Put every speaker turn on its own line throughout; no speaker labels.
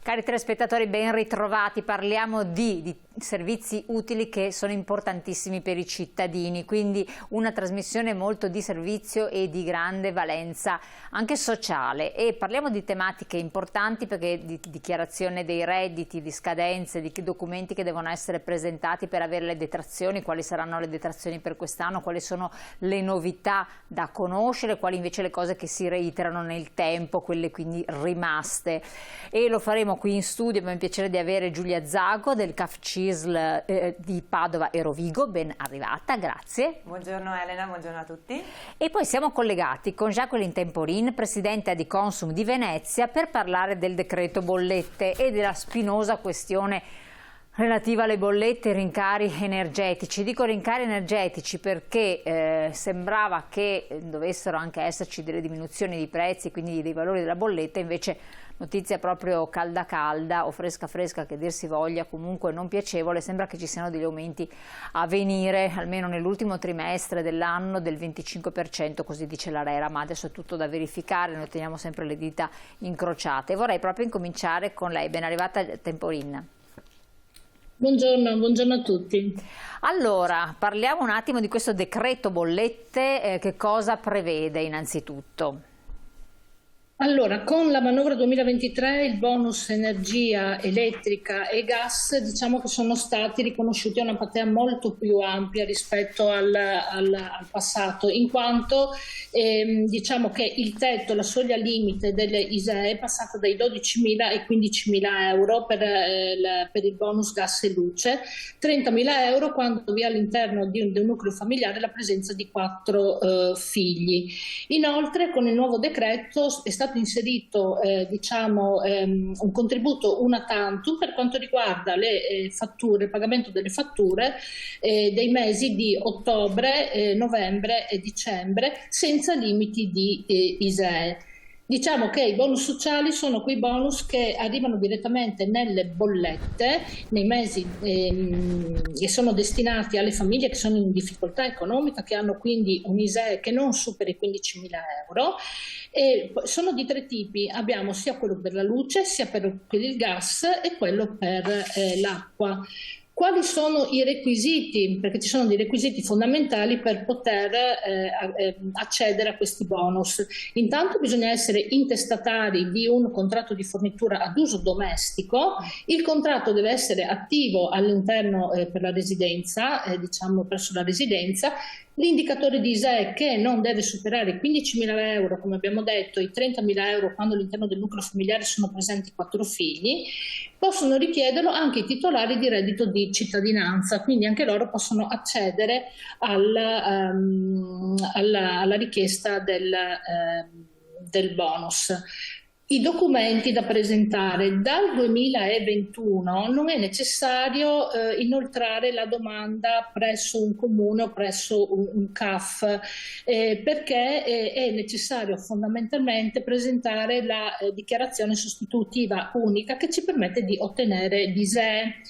Cari telespettatori, ben ritrovati. Parliamo di servizi utili che sono importantissimi per i cittadini, quindi una trasmissione molto di servizio e di grande valenza anche sociale, e parliamo di tematiche importanti perché di dichiarazione dei redditi, di scadenze, di documenti che devono essere presentati per avere le detrazioni, quali saranno le detrazioni per quest'anno, quali sono le novità da conoscere, quali invece le cose che si reiterano nel tempo, quelle quindi rimaste. E lo faremo qui in studio. Abbiamo il piacere di avere Giulia Zago del CAF CISL di Padova e Rovigo, ben arrivata, grazie.
Buongiorno Elena, buongiorno a tutti.
E poi siamo collegati con Jacqueline Temporin, presidente di Consum di Venezia, per parlare del decreto bollette e della spinosa questione relativa alle bollette e rincari energetici. Dico rincari energetici perché sembrava che dovessero anche esserci delle diminuzioni di prezzi, quindi dei valori della bolletta, invece notizia proprio calda calda o fresca fresca che dir si voglia, comunque non piacevole, sembra che ci siano degli aumenti a venire, almeno nell'ultimo trimestre dell'anno, del 25%, così dice l'ARERA, ma adesso è tutto da verificare, noi teniamo sempre le dita incrociate. Vorrei proprio incominciare con lei, ben arrivata Temporin.
Buongiorno a tutti.
Allora, parliamo un attimo di questo decreto bollette, che cosa prevede innanzitutto?
Allora, con la manovra 2023 il bonus energia elettrica e gas diciamo che sono stati riconosciuti a una platea molto più ampia rispetto al passato, in quanto diciamo che il tetto, la soglia limite delle ISEE è passata dai 12.000 ai 15.000 euro per il bonus gas e luce, 30.000 euro quando vi è all'interno di un nucleo familiare la presenza di 4 figli. Inoltre con il nuovo decreto è stato inserito un contributo una tantum per quanto riguarda le fatture, il pagamento delle fatture dei mesi di ottobre, novembre e dicembre senza limiti di ISEE. Diciamo che i bonus sociali sono quei bonus che arrivano direttamente nelle bollette nei mesi e sono destinati alle famiglie che sono in difficoltà economica, che hanno quindi un ISEE che non supera i 15.000 euro. E sono di 3 tipi, abbiamo sia quello per la luce, sia per il gas e quello per l'acqua. Quali sono i requisiti? Perché ci sono dei requisiti fondamentali per poter accedere a questi bonus. Intanto bisogna essere intestatari di un contratto di fornitura ad uso domestico, il contratto deve essere attivo all'interno per la residenza, diciamo presso la residenza, l'indicatore di ISEE che non deve superare i 15.000 euro, come abbiamo detto, i 30.000 euro quando all'interno del nucleo familiare sono presenti 4 figli, possono richiederlo anche i titolari di reddito di cittadinanza, quindi anche loro possono accedere alla richiesta del bonus. I documenti da presentare: dal 2021 non è necessario inoltrare la domanda presso un comune o presso un CAF perché è necessario fondamentalmente presentare la dichiarazione sostitutiva unica che ci permette di ottenere l'ISEE.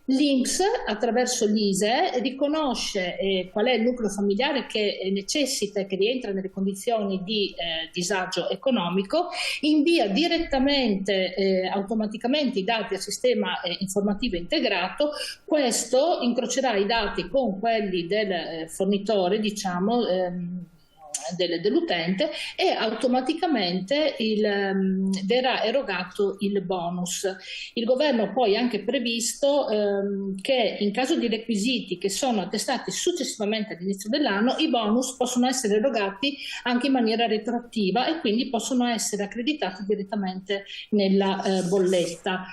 L'INPS attraverso l'ISEE riconosce qual è il nucleo familiare che necessita e che rientra nelle condizioni di disagio economico, invia direttamente automaticamente i dati al sistema informativo integrato, questo incrocerà i dati con quelli del fornitore, diciamo, dell'utente, e automaticamente verrà erogato il bonus. Il governo ha poi anche previsto che in caso di requisiti che sono attestati successivamente all'inizio dell'anno, i bonus possono essere erogati anche in maniera retroattiva e quindi possono essere accreditati direttamente nella bolletta.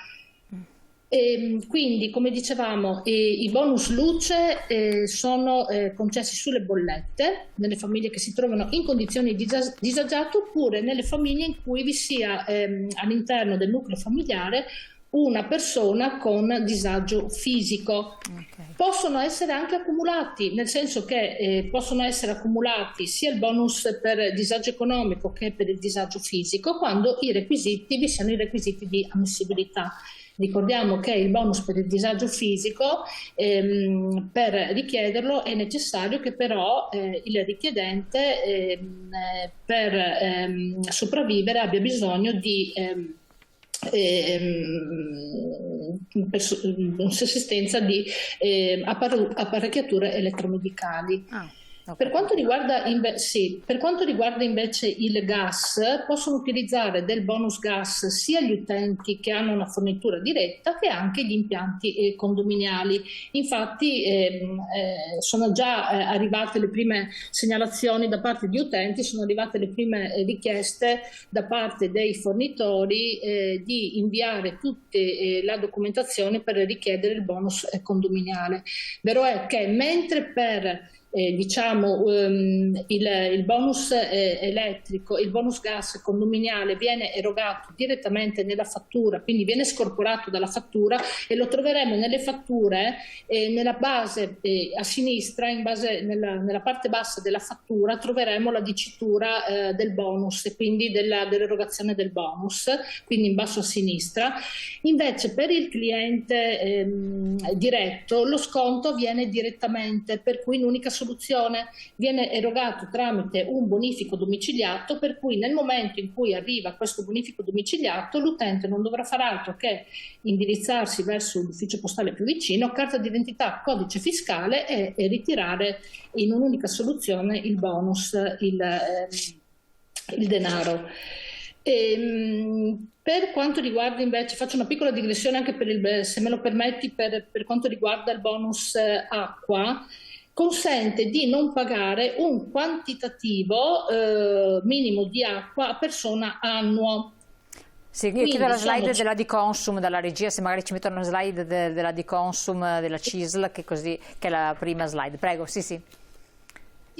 Quindi, come dicevamo, i bonus luce sono concessi sulle bollette nelle famiglie che si trovano in condizioni disagiate oppure nelle famiglie in cui vi sia all'interno del nucleo familiare una persona con disagio fisico. Okay. Possono essere anche accumulati, nel senso che possono essere accumulati sia il bonus per disagio economico che per il disagio fisico quando vi siano i requisiti di ammissibilità. Ricordiamo che il bonus per il disagio fisico, per richiederlo è necessario che però il richiedente per sopravvivere abbia bisogno di sussistenza di apparecchiature elettromedicali.
Okay.
Per quanto riguarda invece il gas, possono utilizzare del bonus gas sia gli utenti che hanno una fornitura diretta che anche gli impianti condominiali. Infatti sono già arrivate le prime segnalazioni da parte di utenti, sono arrivate le prime richieste da parte dei fornitori di inviare tutta la documentazione per richiedere il bonus condominiale. Vero è che mentre per il bonus elettrico, il bonus gas condominiale viene erogato direttamente nella fattura, quindi viene scorporato dalla fattura e lo troveremo nelle fatture nella base a sinistra, nella parte bassa della fattura troveremo la dicitura del bonus e quindi dell'erogazione del bonus, quindi in basso a sinistra. Invece per il cliente diretto lo sconto avviene direttamente, per cui in unica soluzione viene erogato tramite un bonifico domiciliato, per cui nel momento in cui arriva questo bonifico domiciliato l'utente non dovrà fare altro che indirizzarsi verso l'ufficio postale più vicino, carta d'identità, codice fiscale e ritirare in un'unica soluzione il bonus, il denaro. Per quanto riguarda invece, faccio una piccola digressione anche se me lo permetti, per quanto riguarda il bonus acqua, consente di non pagare un quantitativo minimo di acqua a persona annuo.
Sì, io chiedo la slide della Diconsum, dalla regia, se magari ci mettono una slide della Diconsum, della CISL, che è la prima slide. Prego, sì. Sì,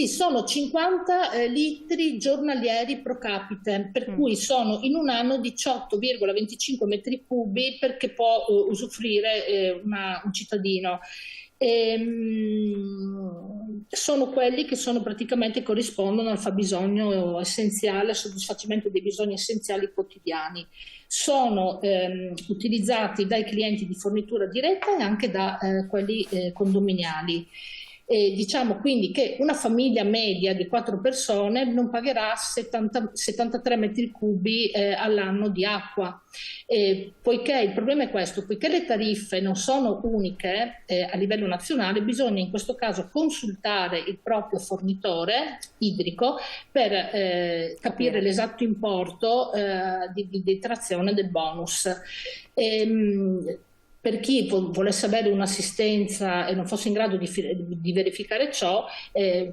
sono 50 litri giornalieri pro capite, per cui sono in un anno 18,25 metri cubi perché può usufruire un cittadino. Sono quelli che praticamente corrispondono al fabbisogno essenziale, al soddisfacimento dei bisogni essenziali quotidiani. Sono utilizzati dai clienti di fornitura diretta e anche da quelli condominiali. Diciamo quindi che una famiglia media di 4 persone non pagherà 73 metri cubi all'anno di acqua, poiché il problema è questo: poiché le tariffe non sono uniche a livello nazionale, bisogna in questo caso consultare il proprio fornitore idrico per capire l'esatto importo di detrazione del bonus. Per chi volesse avere un'assistenza e non fosse in grado di verificare ciò,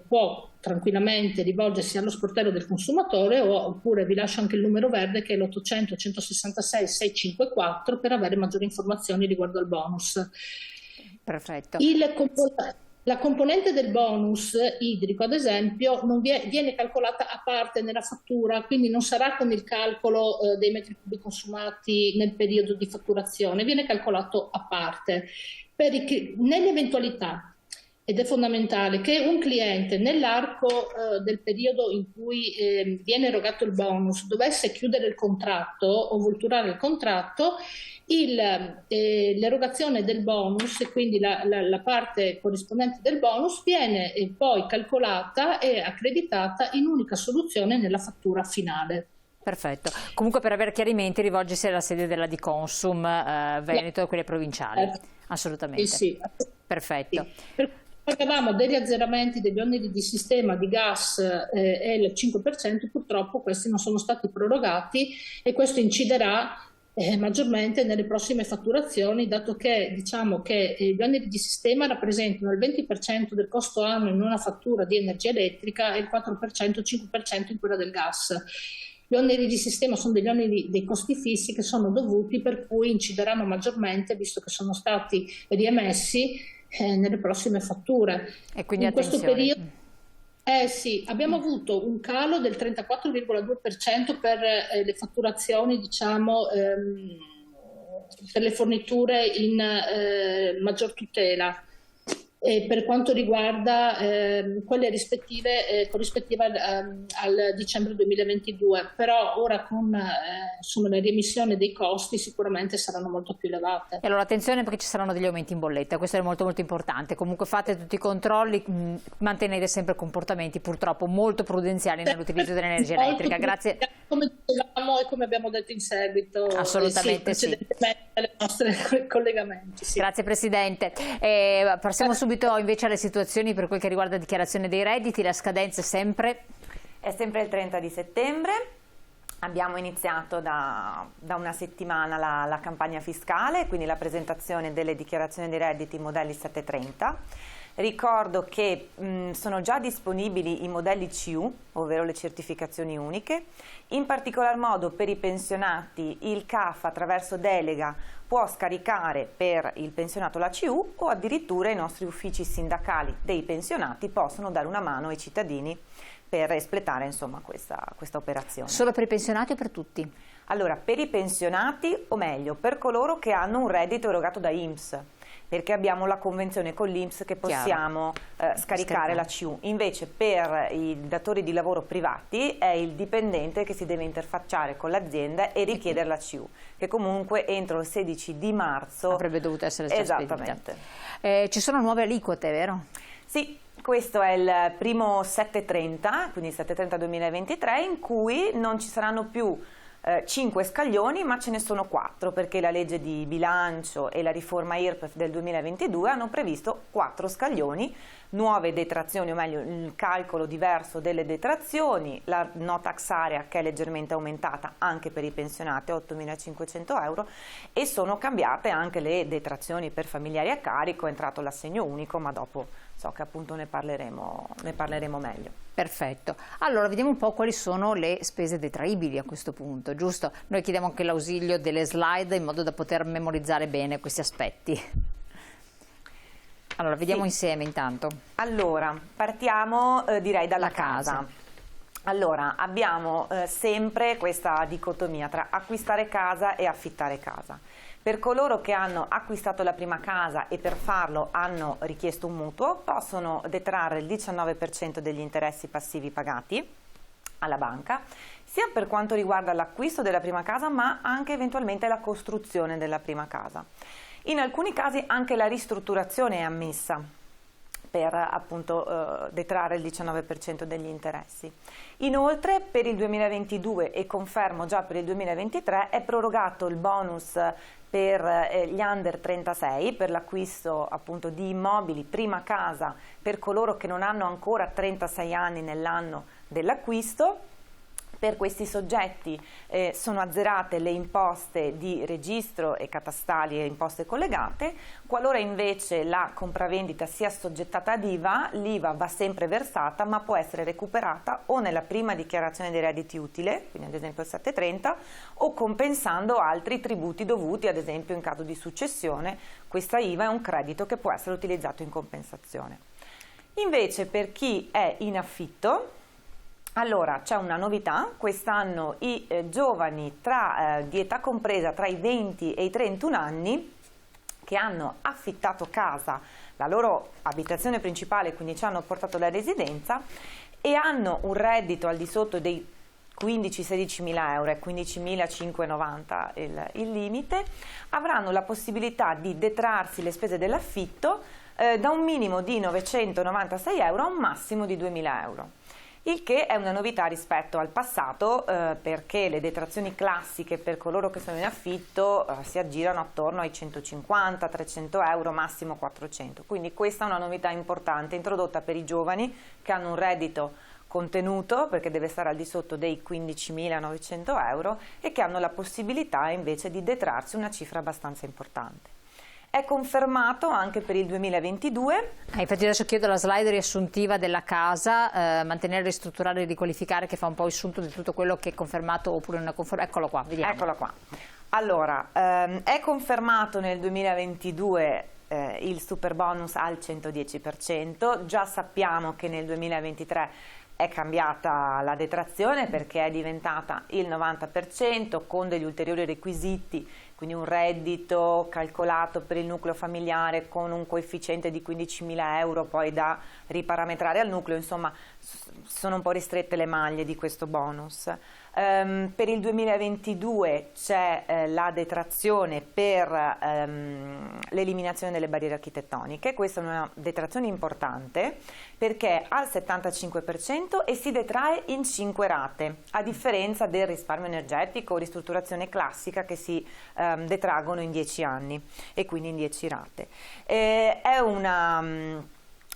può tranquillamente rivolgersi allo sportello del consumatore oppure vi lascio anche il numero verde che è l'800 166 654 per avere maggiori informazioni riguardo al bonus.
Perfetto.
La componente del bonus idrico, ad esempio, non viene calcolata a parte nella fattura, quindi non sarà con il calcolo dei metri cubi consumati nel periodo di fatturazione, viene calcolato a parte. Nell'eventualità, ed è fondamentale, che un cliente nell'arco del periodo in cui viene erogato il bonus dovesse chiudere il contratto o volturare il contratto, l'erogazione del bonus e quindi la parte corrispondente del bonus viene poi calcolata e accreditata in unica soluzione nella fattura finale.
Perfetto. Comunque, per avere chiarimenti, rivolgersi alla sede della Diconsum Veneto e quelle provinciali. Assolutamente.
Sì.
Perfetto.
Sì. Avevamo degli azzeramenti degli oneri di sistema di gas e il 5%, purtroppo questi non sono stati prorogati e questo inciderà maggiormente nelle prossime fatturazioni, dato che diciamo che gli oneri di sistema rappresentano il 20% del costo annuo in una fattura di energia elettrica e il 4%, 5% in quella del gas. Gli oneri di sistema sono degli oneri dei costi fissi che sono dovuti, per cui incideranno maggiormente, visto che sono stati riemessi nelle prossime fatture.
E quindi
in questo periodo sì, abbiamo avuto un calo del 34,2% per le fatturazioni, diciamo, per le forniture in maggior tutela. e per quanto riguarda quelle corrispettive al dicembre 2022, però ora con insomma, la riemissione dei costi sicuramente saranno molto più elevate.
E allora attenzione, perché ci saranno degli aumenti in bolletta, questo è molto molto importante. Comunque fate tutti i controlli, mantenete sempre comportamenti purtroppo molto prudenziali nell'utilizzo dell'energia elettrica. Grazie.
Come dicevamo e come abbiamo detto in seguito,
assolutamente sì.
Alle nostre collegamenti. Sì.
Grazie Presidente. Passiamo subito invece alle situazioni per quel che riguarda la dichiarazione dei redditi. La scadenza è sempre
il 30 di settembre. Abbiamo iniziato da una settimana la campagna fiscale, quindi la presentazione delle dichiarazioni dei redditi modelli 730. Ricordo che sono già disponibili i modelli CU, ovvero le certificazioni uniche. In particolar modo per i pensionati il CAF attraverso delega può scaricare per il pensionato la CU, o addirittura i nostri uffici sindacali dei pensionati possono dare una mano ai cittadini per espletare insomma questa operazione.
Solo per i pensionati o per tutti?
Allora, per i pensionati, o meglio, per coloro che hanno un reddito erogato da INPS, perché abbiamo la convenzione con l'INPS che possiamo scaricare la CU. Invece per i datori di lavoro privati è il dipendente che si deve interfacciare con l'azienda e richiedere la CU, che comunque entro il 16 di marzo
avrebbe dovuto essere già
esattamente.
Ci sono nuove aliquote, vero?
Sì. Questo è il primo 730, quindi 730 2023, in cui non ci saranno più 5 scaglioni, ma ce ne sono 4, perché la legge di bilancio e la riforma IRPEF del 2022 hanno previsto 4 scaglioni, nuove detrazioni, o meglio il calcolo diverso delle detrazioni, la no tax area che è leggermente aumentata anche per i pensionati, 8.500 euro, e sono cambiate anche le detrazioni per familiari a carico, è entrato l'assegno unico, ma dopo so che appunto ne parleremo meglio.
Perfetto. Allora vediamo un po' quali sono le spese detraibili a questo punto, giusto? Noi chiediamo anche l'ausilio delle slide in modo da poter memorizzare bene questi aspetti. Allora vediamo insieme intanto.
Allora partiamo direi dalla casa. Allora abbiamo sempre questa dicotomia tra acquistare casa e affittare casa. Per coloro che hanno acquistato la prima casa e per farlo hanno richiesto un mutuo, possono detrarre il 19% degli interessi passivi pagati alla banca, sia per quanto riguarda l'acquisto della prima casa, ma anche eventualmente la costruzione della prima casa. In alcuni casi anche la ristrutturazione è ammessa per appunto detrarre il 19% degli interessi. Inoltre per il 2022 e confermo già per il 2023 è prorogato il bonus per gli under 36 per l'acquisto appunto di immobili prima casa per coloro che non hanno ancora 36 anni nell'anno dell'acquisto. Per questi soggetti sono azzerate le imposte di registro e catastali e imposte collegate. Qualora invece la compravendita sia assoggettata ad IVA, l'IVA va sempre versata ma può essere recuperata o nella prima dichiarazione dei redditi utile, quindi ad esempio il 730, o compensando altri tributi dovuti, ad esempio in caso di successione. Questa IVA è un credito che può essere utilizzato in compensazione. Invece per chi è in affitto, allora c'è una novità, quest'anno i giovani di età compresa tra i 20 e i 31 anni che hanno affittato casa, la loro abitazione principale, quindi ci hanno portato la residenza e hanno un reddito al di sotto dei 15-16 mila euro, è 15.590 il limite, avranno la possibilità di detrarsi le spese dell'affitto da un minimo di 996 euro a un massimo di 2.000 euro. Il che è una novità rispetto al passato perché le detrazioni classiche per coloro che sono in affitto si aggirano attorno ai 150, 300 euro, massimo 400. Quindi questa è una novità importante introdotta per i giovani che hanno un reddito contenuto, perché deve stare al di sotto dei 15.900 euro, e che hanno la possibilità invece di detrarsi una cifra abbastanza importante. È confermato anche per il 2022.
Infatti adesso chiedo la slide riassuntiva della casa, mantenere, ristrutturare e riqualificare, che fa un po' il sunto di tutto quello che è confermato oppure non è confermato. Eccolo qua, vediamo.
Eccola qua. Allora, è confermato nel 2022 il super bonus al 110%, già sappiamo che nel 2023 è cambiata la detrazione perché è diventata il 90% con degli ulteriori requisiti quindi un reddito calcolato per il nucleo familiare con un coefficiente di 15.000 euro poi da riparametrare al nucleo, insomma sono un po' ristrette le maglie di questo bonus. Per il 2022 c'è la detrazione per l'eliminazione delle barriere architettoniche. Questa è una detrazione importante perché è al 75% e si detrae in 5 rate, a differenza del risparmio energetico o ristrutturazione classica che si detraggono in 10 anni e quindi in 10 rate. È una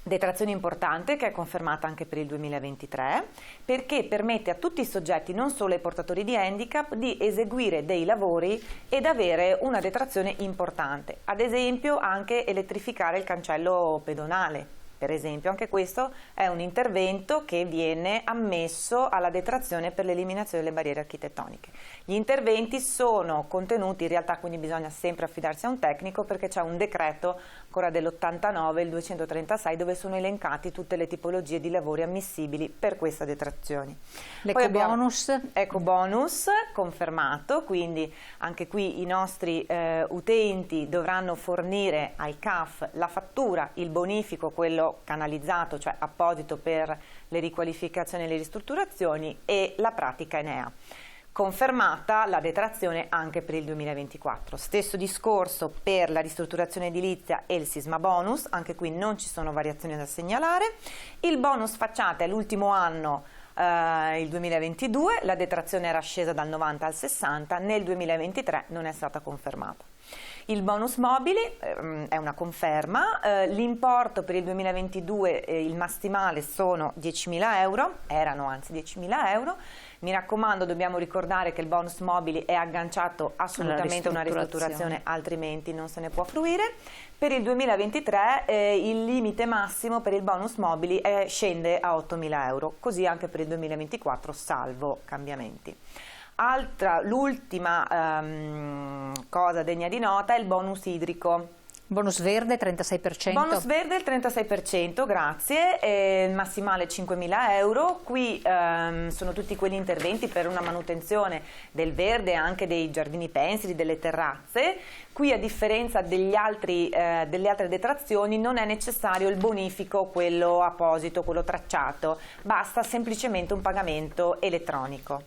detrazione importante che è confermata anche per il 2023 perché permette a tutti i soggetti, non solo ai portatori di handicap, di eseguire dei lavori ed avere una detrazione importante, ad esempio anche elettrificare il cancello pedonale. Per esempio, anche questo è un intervento che viene ammesso alla detrazione per l'eliminazione delle barriere architettoniche. Gli interventi sono contenuti in realtà, quindi bisogna sempre affidarsi a un tecnico perché c'è un decreto ancora dell'89, il 236, dove sono elencati tutte le tipologie di lavori ammissibili per questa detrazione.
L'ecobonus?
Ecobonus confermato, quindi anche qui i nostri utenti dovranno fornire al CAF la fattura, il bonifico, quello canalizzato, cioè apposito per le riqualificazioni e le ristrutturazioni, e la pratica Enea. Confermata la detrazione anche per il 2024. Stesso discorso per la ristrutturazione edilizia e il sisma bonus, anche qui non ci sono variazioni da segnalare. Il bonus facciate è l'ultimo anno, il 2022, la detrazione era scesa dal 90 al 60, nel 2023 non è stata confermata. Il bonus mobili è una conferma, l'importo per il 2022, il massimale sono 10.000 euro, erano anzi 10.000 euro. Mi raccomando, dobbiamo ricordare che il bonus mobili è agganciato assolutamente a una ristrutturazione, altrimenti non se ne può fruire. Per il 2023 il limite massimo per il bonus mobili scende a 8.000 euro, così anche per il 2024, salvo cambiamenti. L'ultima cosa degna di nota è il bonus idrico.
Bonus verde 36%?
Bonus verde il 36%, grazie, massimale 5.000 euro. Qui sono tutti quegli interventi per una manutenzione del verde, anche dei giardini pensili, delle terrazze. Qui, a differenza delle altre detrazioni, non è necessario il bonifico, quello apposito, quello tracciato, basta semplicemente un pagamento elettronico.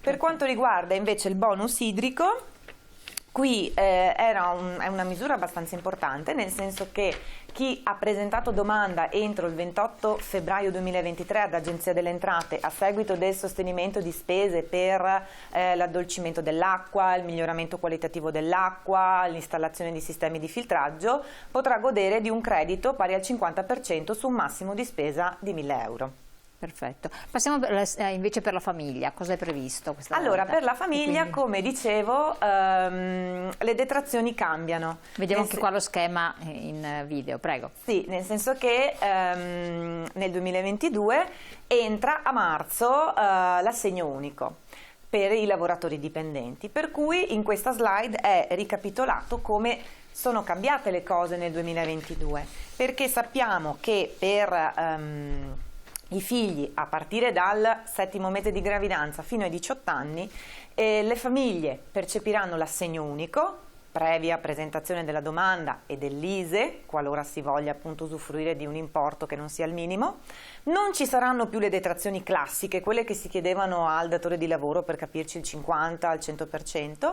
Per quanto riguarda invece il bonus idrico, qui è una misura abbastanza importante, nel senso che chi ha presentato domanda entro il 28 febbraio 2023 ad Agenzia delle Entrate a seguito del sostenimento di spese per l'addolcimento dell'acqua, il miglioramento qualitativo dell'acqua, l'installazione di sistemi di filtraggio, potrà godere di un credito pari al 50% su un massimo di spesa di 1.000 euro.
Perfetto. Passiamo invece per la famiglia, cosa è previsto questa volta?
Allora, per la famiglia, quindi, come dicevo, le detrazioni cambiano.
Vediamo anche qua lo schema in video, prego.
Sì, nel senso che nel 2022 entra a marzo l'assegno unico per i lavoratori dipendenti, per cui in questa slide è ricapitolato come sono cambiate le cose nel 2022, perché sappiamo che per i figli a partire dal 7° mese di gravidanza fino ai 18 anni, le famiglie percepiranno l'assegno unico, previa presentazione della domanda e dell'ISEE, qualora si voglia appunto usufruire di un importo che non sia il minimo. Non ci saranno più le detrazioni classiche, quelle che si chiedevano al datore di lavoro, per capirci il 50 al 100%,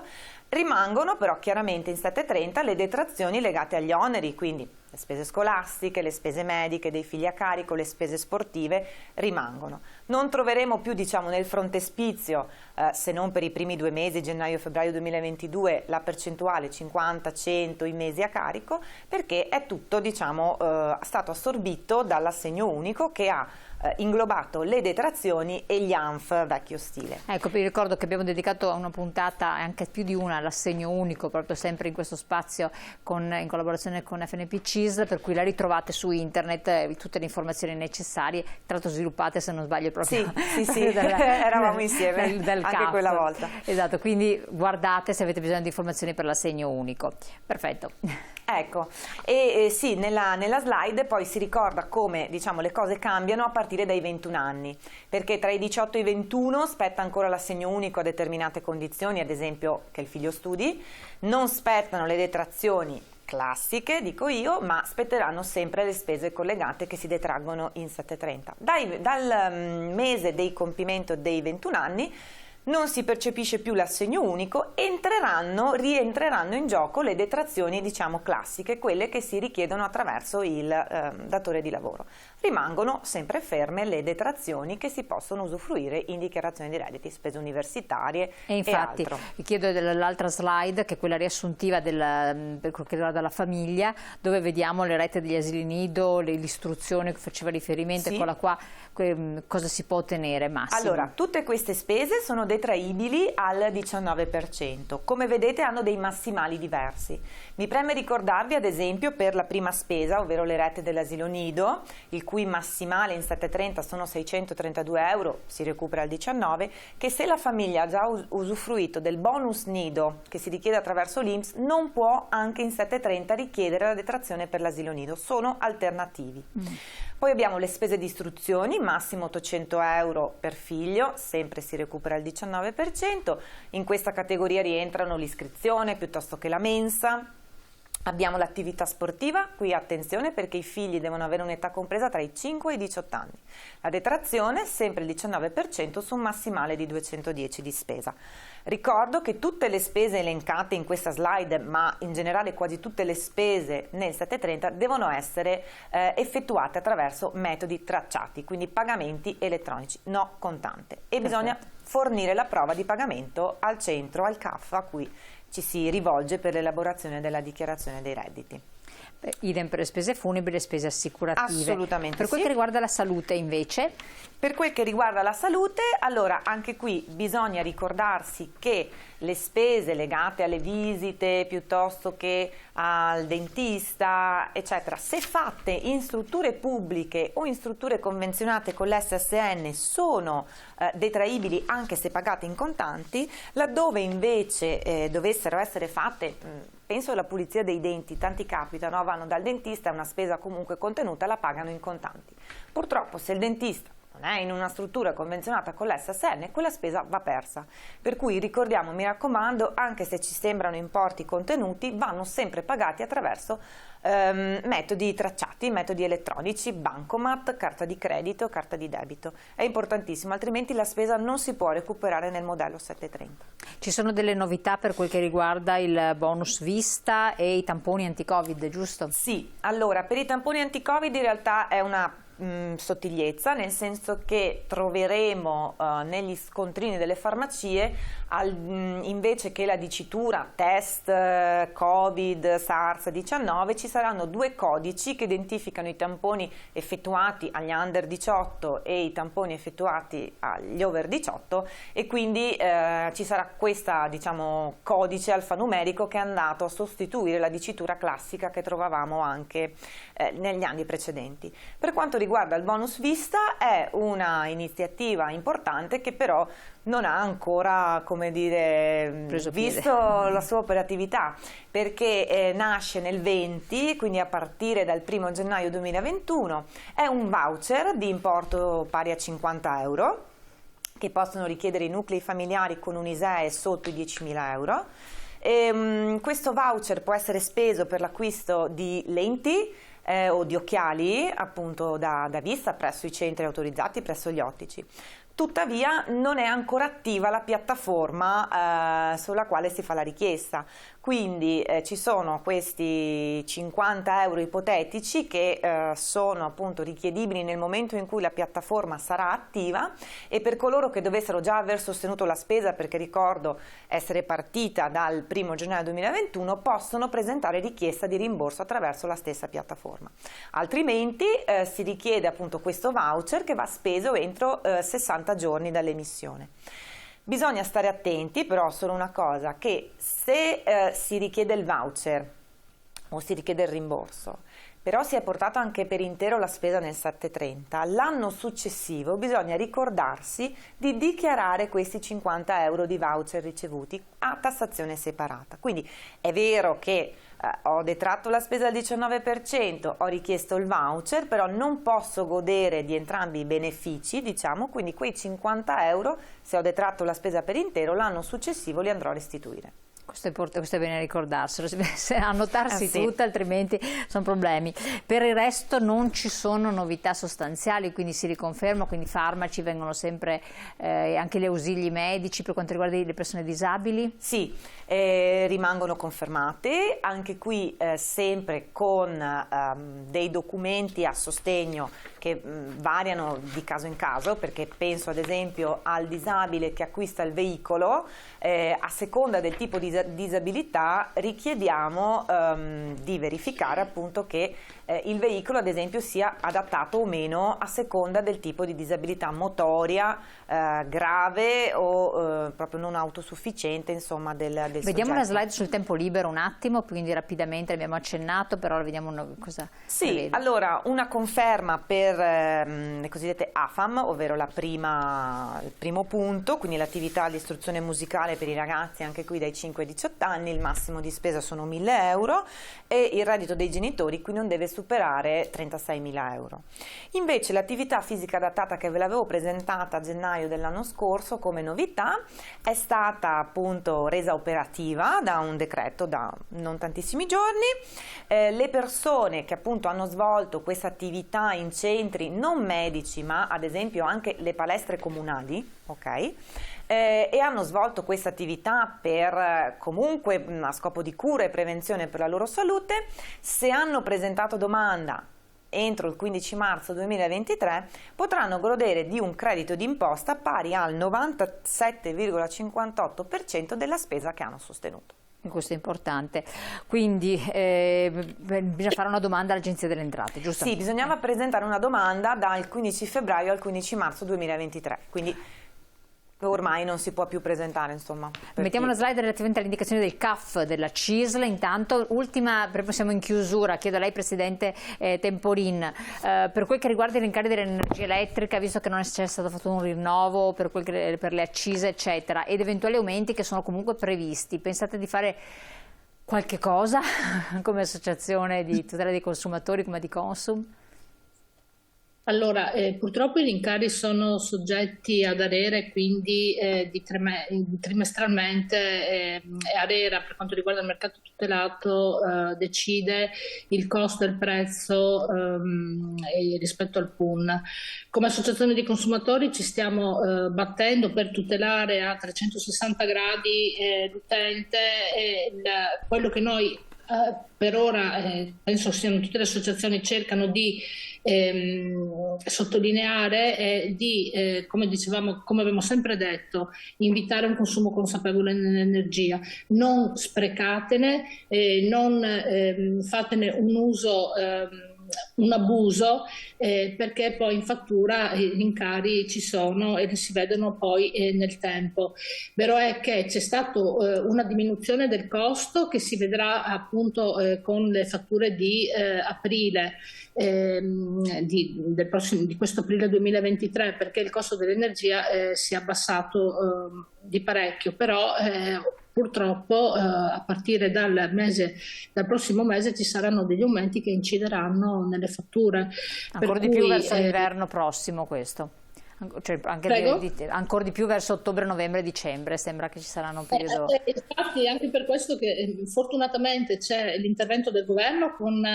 rimangono però chiaramente in 7,30 le detrazioni legate agli oneri, quindi le spese scolastiche, le spese mediche dei figli a carico, le spese sportive rimangono. Non troveremo più, diciamo, nel frontespizio, se non per i primi 2 mesi, gennaio e febbraio 2022, la percentuale 50-100 i mesi a carico, perché è tutto, diciamo, stato assorbito dall'assegno unico che ha inglobato le detrazioni e gli ANF vecchio stile.
Ecco, vi ricordo che abbiamo dedicato una puntata, anche più di una, all'assegno unico, proprio sempre in questo spazio in collaborazione con FNP CISL, per cui la ritrovate su internet, tutte le informazioni necessarie, tra l'altro sviluppate, se non sbaglio, proprio
sì, eravamo insieme anche
CAF.
Quella volta.
Esatto, quindi guardate se avete bisogno di informazioni per l'assegno unico. Perfetto.
Ecco, e sì, nella slide poi si ricorda come, diciamo, le cose cambiano a partire partire dai 21 anni, perché tra i 18 e i 21 spetta ancora l'assegno unico a determinate condizioni, ad esempio che il figlio studi, non spettano le detrazioni classiche, dico io, ma spetteranno sempre le spese collegate che si detraggono in 730. Dal mese del compimento dei 21 anni non si percepisce più l'assegno unico, rientreranno in gioco le detrazioni, diciamo, classiche, quelle che si richiedono attraverso il datore di lavoro. Rimangono sempre ferme le detrazioni che si possono usufruire in dichiarazione di redditi, spese universitarie
e infatti,
altro.
Vi chiedo dell'altra slide, che è quella riassuntiva per quello che riguarda la famiglia, dove vediamo le rette degli asili nido, l'istruzione che faceva riferimento,
sì.
Eccola qua, cosa si può ottenere massimo.
Allora, tutte queste spese sono detraibili al 19%. Come vedete hanno dei massimali diversi. Mi preme ricordarvi ad esempio per la prima spesa, ovvero le rette dell'asilo nido, il cui massimale in 730 sono 632 euro, si recupera al 19, che se la famiglia ha già usufruito del bonus nido che si richiede attraverso l'INPS, non può anche in 730 richiedere la detrazione per l'asilo nido, sono alternativi. Poi abbiamo le spese di istruzioni, massimo 800 euro per figlio, sempre si recupera il 19%, in questa categoria rientrano l'iscrizione piuttosto che la mensa. Abbiamo l'attività sportiva, qui attenzione perché i figli devono avere un'età compresa tra i 5 e i 18 anni. La detrazione sempre il 19% su un massimale di 210 di spesa. Ricordo che tutte le spese elencate in questa slide, ma in generale quasi tutte le spese nel 730, devono essere effettuate attraverso metodi tracciati, quindi pagamenti elettronici, no contante. E bisogna fornire la prova di pagamento al centro, al CAF, a cui ci si rivolge per l'elaborazione della dichiarazione dei redditi.
Idem per le spese funebri e le spese assicurative.
Assolutamente.
Per quel che riguarda la salute invece?
Per quel che riguarda la salute, allora anche qui bisogna ricordarsi che le spese legate alle visite piuttosto che al dentista, eccetera, se fatte in strutture pubbliche o in strutture convenzionate con l'SSN sono detraibili anche se pagate in contanti, laddove invece dovessero essere fatte, penso alla pulizia dei denti, tanti capitano, vanno dal dentista, è una spesa comunque contenuta, la pagano in contanti. Purtroppo se il dentista non è in una struttura convenzionata con l'SSN, quella spesa va persa. Per cui ricordiamo, mi raccomando, anche se ci sembrano importi contenuti, vanno sempre pagati attraverso metodi tracciati, metodi elettronici, bancomat, carta di credito, carta di debito. È importantissimo, altrimenti la spesa non si può recuperare nel modello 730.
Ci sono delle novità per quel che riguarda il bonus vista e i tamponi anti-Covid, giusto?
Sì, allora per i tamponi anti-Covid in realtà è una sottigliezza, nel senso che troveremo negli scontrini delle farmacie invece che la dicitura test Covid SARS-19 ci saranno due codici che identificano i tamponi effettuati agli under 18 e i tamponi effettuati agli over 18 e quindi ci sarà questa, diciamo, codice alfanumerico che è andato a sostituire la dicitura classica che trovavamo anche negli anni precedenti. Per quanto riguarda il bonus vista è una iniziativa importante che però non ha ancora, come dire, visto la sua operatività, perché nasce nel 20, quindi a partire dal 1° gennaio 2021, è un voucher di importo pari a 50 euro che possono richiedere i nuclei familiari con un ISEE sotto i 10.000 euro. Questo voucher può essere speso per l'acquisto di lenti o di occhiali appunto da vista presso i centri autorizzati, presso gli ottici. Tuttavia non è ancora attiva la piattaforma sulla quale si fa la richiesta, quindi ci sono questi 50 euro ipotetici che sono appunto richiedibili nel momento in cui la piattaforma sarà attiva e per coloro che dovessero già aver sostenuto la spesa, perché ricordo essere partita dal 1° gennaio 2021, possono presentare richiesta di rimborso attraverso la stessa piattaforma. Altrimenti si richiede appunto questo voucher che va speso entro 60 giorni dall'emissione. Bisogna stare attenti però solo una cosa, che se si richiede il voucher o si richiede il rimborso, però si è portato anche per intero la spesa nel 730, l'anno successivo bisogna ricordarsi di dichiarare questi 50 euro di voucher ricevuti a tassazione separata. Quindi è vero che ho detratto la spesa al 19%, ho richiesto il voucher, però non posso godere di entrambi i benefici, diciamo, quindi quei 50 euro, se ho detratto la spesa per intero, l'anno successivo li andrò a restituire.
Questo è bene ricordarselo, annotarsi
sì.
tutto, altrimenti sono problemi. Per il resto non ci sono novità sostanziali, quindi si riconferma, quindi i farmaci vengono sempre, anche gli ausili medici per quanto riguarda le persone disabili?
Sì, rimangono confermate, anche qui sempre con dei documenti a sostegno che variano di caso in caso, perché penso ad esempio al disabile che acquista il veicolo, a seconda del tipo di disabilità richiediamo di verificare appunto che il veicolo ad esempio sia adattato o meno a seconda del tipo di disabilità motoria, grave o proprio non autosufficiente, insomma, del
Vediamo
soggetto.
una slide sul tempo libero un attimo, quindi rapidamente l'abbiamo accennato, però vediamo cosa
Sì,
prevede.
allora una conferma per le cosiddette AFAM, ovvero il primo punto, quindi l'attività di istruzione musicale per i ragazzi anche qui dai 5 ai 18 anni, il massimo di spesa sono 1.000 euro e il reddito dei genitori qui non deve superare 36.000 euro. Invece l'attività fisica adattata che ve l'avevo presentata a gennaio dell'anno scorso come novità è stata appunto resa operativa da un decreto da non tantissimi giorni. Le persone che appunto hanno svolto questa attività in centri non medici, ma ad esempio anche le palestre comunali, ok? E hanno svolto questa attività per comunque a scopo di cura e prevenzione per la loro salute, se hanno presentato domanda entro il 15 marzo 2023 potranno godere di un credito d'imposta pari al 97,58% della spesa che hanno sostenuto.
Questo è importante, quindi bisogna fare una domanda all'Agenzia delle Entrate, giusto?
Sì, bisognava presentare una domanda dal 15 febbraio al 15 marzo 2023, quindi ormai non si può più presentare, insomma.
Mettiamo una slide relativamente alle indicazioni del CAF, della CISL. Intanto, ultima, perché siamo in chiusura, chiedo a lei Presidente Temporin, per quel che riguarda i rincari dell'energia elettrica, visto che non c'è stato fatto un rinnovo per le accise eccetera, ed eventuali aumenti che sono comunque previsti, pensate di fare qualche cosa come associazione di tutela dei consumatori come di Consum?
Allora, purtroppo i rincari sono soggetti ad ARERA, quindi trimestralmente ARERA, per quanto riguarda il mercato tutelato, decide il costo e il prezzo rispetto al PUN. Come associazione di consumatori ci stiamo battendo per tutelare a 360 gradi l'utente, quello che noi per ora penso siano tutte le associazioni cercano di sottolineare e di, come dicevamo, come abbiamo sempre detto, invitare un consumo consapevole nell'energia. Non sprecatene, non fatene un uso un abuso, perché poi in fattura i rincari ci sono e si vedono poi nel tempo. Vero è che c'è stata una diminuzione del costo che si vedrà appunto con le fatture di aprile, di questo aprile 2023, perché il costo dell'energia si è abbassato di parecchio, però purtroppo a partire dal prossimo mese ci saranno degli aumenti che incideranno nelle fatture.
Ancora di più verso l'inverno prossimo questo? Cioè, ancora di più verso ottobre, novembre, dicembre, sembra che ci saranno un periodo.
Infatti, anche per questo che fortunatamente c'è l'intervento del governo con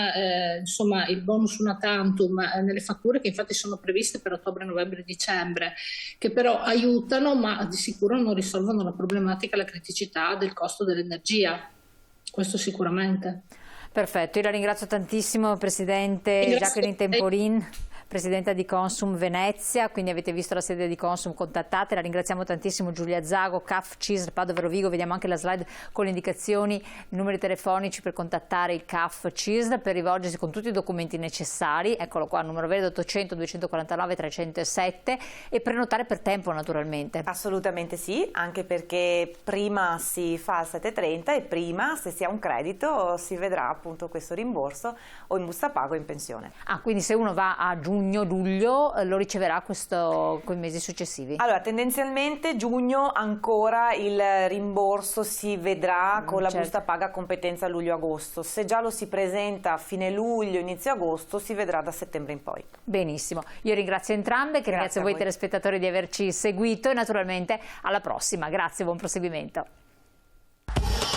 insomma il bonus una tantum nelle fatture che infatti sono previste per ottobre, novembre e dicembre, che però aiutano, ma di sicuro non risolvono la problematica, la criticità del costo dell'energia. Questo sicuramente.
Perfetto, io la ringrazio tantissimo Presidente Jacqueline Temporin presidenta di Consum Venezia, quindi avete visto la sede di Consum, contattate, la ringraziamo tantissimo. Giulia Zago, CAF CISL Padova Rovigo, vediamo anche la slide con le indicazioni, i numeri telefonici per contattare il CAF CISL, per rivolgersi con tutti i documenti necessari, eccolo qua, numero verde 800 249 307, e prenotare per tempo naturalmente.
Assolutamente sì, anche perché prima si fa al 7:30 e prima, se si ha un credito, si vedrà appunto questo rimborso o in busta paga o in pensione.
Ah, quindi se uno va a giugno, luglio, lo riceverà quei mesi successivi?
Allora, tendenzialmente giugno ancora il rimborso si vedrà con la busta paga a competenza luglio-agosto. Se già lo si presenta a fine luglio, inizio agosto, si vedrà da settembre in poi.
Benissimo, io ringrazio entrambe, ringrazio voi telespettatori di averci seguito e naturalmente alla prossima. Grazie, buon proseguimento.